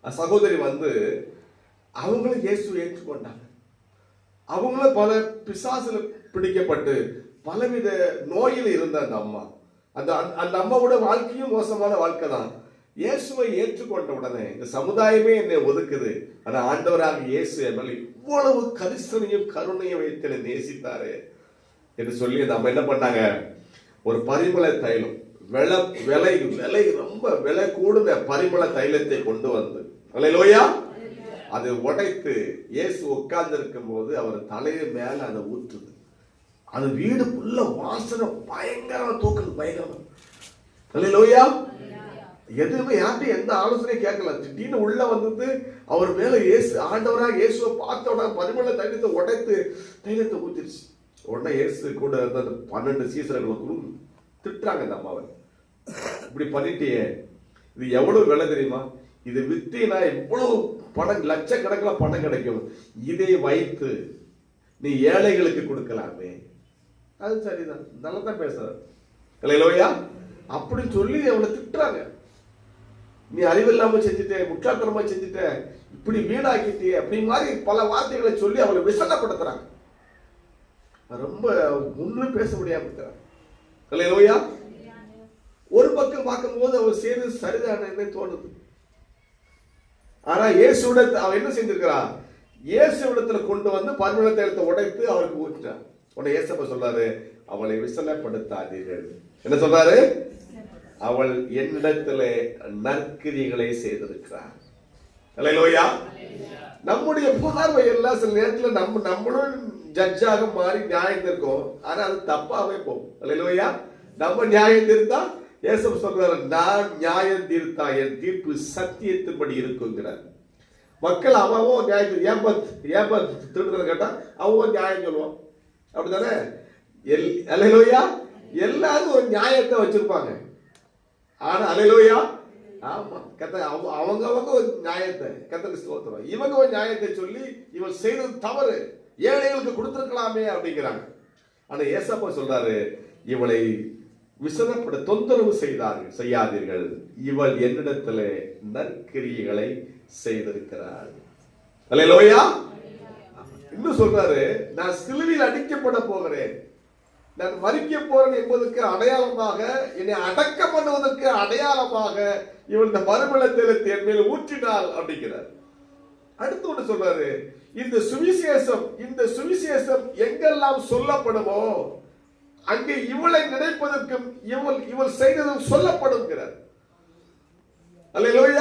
சகோதரி வந்து அவங்களும் இயேசுவை ஏற்றுக்கொண்டாங்க. அவங்களும் பல பிசாசுல பிடிக்கப்பட்டு பலவித நோயில் இருந்த அந்த அம்மா, அந்த அம்மாவோட வாழ்க்கையும் மோசமான வாழ்க்கை தான். இயேசுவை ஏற்றுக்கொண்ட உடனே இந்த சமுதாயமே என்னை ஒதுக்குது, ஆனா ஆண்டவராக இயேசு என்னால் இவ்வளவு கரிசனையும் கருணையும் வைத்து நேசித்தாரு என்று சொல்லி நம்ம என்ன பண்ணாங்க, ஒரு பரிமள தைலம், விலை ரொம்ப விலை கூடுத பரிமள தைலத்தை கொண்டு வந்து, அல்லேலூயா, அதை உடைத்து இயேசு உட்கார்ந்து இருக்கும் போது அவர் தலையை மேல அதை ஊற்றுது. அது வீடு ஃபுல்லா வாசனை பயங்கரமா தூக்குது, பயங்கரமா. அல்லேலூயா. எதுவுமே யார்ட்டும் எந்த ஆலோசனையும் கேட்கல. திடீர்னு உள்ள வந்தது அவர் மேல இயேசு, ஆண்டவராக இயேசுவை பார்த்த உடனே பரிமள தைலத்தை உடைத்து தைலத்தை ஊத்திருச்சு. உடனே இயேசு கூட இருந்த 12 சீசர்களுக்கும் திட்டுறாங்க இந்த அம்மாவை. இப்படி பண்ணிட்டியே, இது எவ்வளவு விலை தெரியுமா, இது வித்தினா எவ்வளவு பணம், லட்சக்கணக்கில் பணம் கிடைக்கும், இதை வைத்து நீ ஏழைகளுக்கு கொடுக்கலாமே. அது சரிதான், நல்லா தான் பேசுற, இல்லையா அப்படின்னு சொல்லி அவனை திட்டுறாங்க. நீ அறிவில்லாம செஞ்சுட்ட, முட்டாள்தனமா செஞ்சுட்ட, இப்படி வீணாக்கிட்டே, அப்படி மாதிரி பல வார்த்தைகளை சொல்லி அவளை விசனப்படுத்துறாங்க. ரொம்ப ஒன்றும் பேச முடியாம இருக்கிறாங்க, இல்லையா. ஒரு பக்கம் பார்க்கும்போது அவர் செய்தது சரிதானே தோணுது. ஆனா இயேசுட அவன் என்ன செஞ்சிருக்கிறா, இயேசுவிடத்துல கொண்டு வந்து பரிமள தைலத்தை உடைத்து அவருக்கு ஊற்றினார். உடனே இயேசப்பா சொல்றாரு, அவளை விசனப்படுத்தாதீர்கள். என்ன சொல்றாரு, அவள் என்னிடத்துல நற்கிரிகளை செய்திருக்கிறார். அல்லேலூயா. நம்முடைய பார்வை எல்லாம் சில நேரத்தில் நம்மளும் ஜட்ஜாக மாறி நியாயம் தீர்க்கும், ஆனா அது தப்பாவே போகும். அல்லேலூயா. நம்ம நியாயம் தீர்த்தா இயேசு சொல்றாரு, நான் நியாயம் தீர்த்தா என் தீர்ப்பு சத்தியத்தின்படி இருக்குங்கிறார். மக்கள் அவன் நியாயம் ஏன் திருடுறத கேட்டா அவன் நியாயம் சொல்லுவான், அப்படித்தானே. அல்லேலூயா. எல்லாரும் ஒரு நியாயத்தை வச்சிருப்பாங்க. ஆனா அல்லேலூயா, ஆமா, அவங்க ஒரு நியாயத்தை கர்த்தருக்கு ஸ்தோத்திரம், இவங்க ஒரு நியாயத்தை சொல்லி இவன் செய்தது தவறு, ஏழைகளுக்கு கொடுத்திருக்கலாமே அப்படிங்கிறாங்க. ஆனா ஏசப்பா சொல்றாரு, இவளை விசனப்பட தொந்தரவு செய்யாதீர்கள், இவள் என்னிடத்துல நற்கிரியைகளை செய்திருக்கிறாள். அல்லேலூயா. இன்னும் சொல்றாரு, நான் சிலுவையில் அடிக்கப்பட போகிறேன், நான் மரிக்க போறேன் என்பதற்கு அடையாளமாக, என்னை அடக்கம் பண்ணுவதற்கு அடையாளமாக இவள் இந்த பரிமள தைலத்தை என் மேல ஊற்றினாள் அப்படிங்கிறார். அடுத்து ஒன்று சொல்றாரு, இந்த சுவிசேஷம் எங்கெல்லாம் சொல்லப்படுமோ அங்கே இவளை நினைப்பதற்கும் இவள் செய்ததும் சொல்லப்படுகிறார். அல்லேலூயா.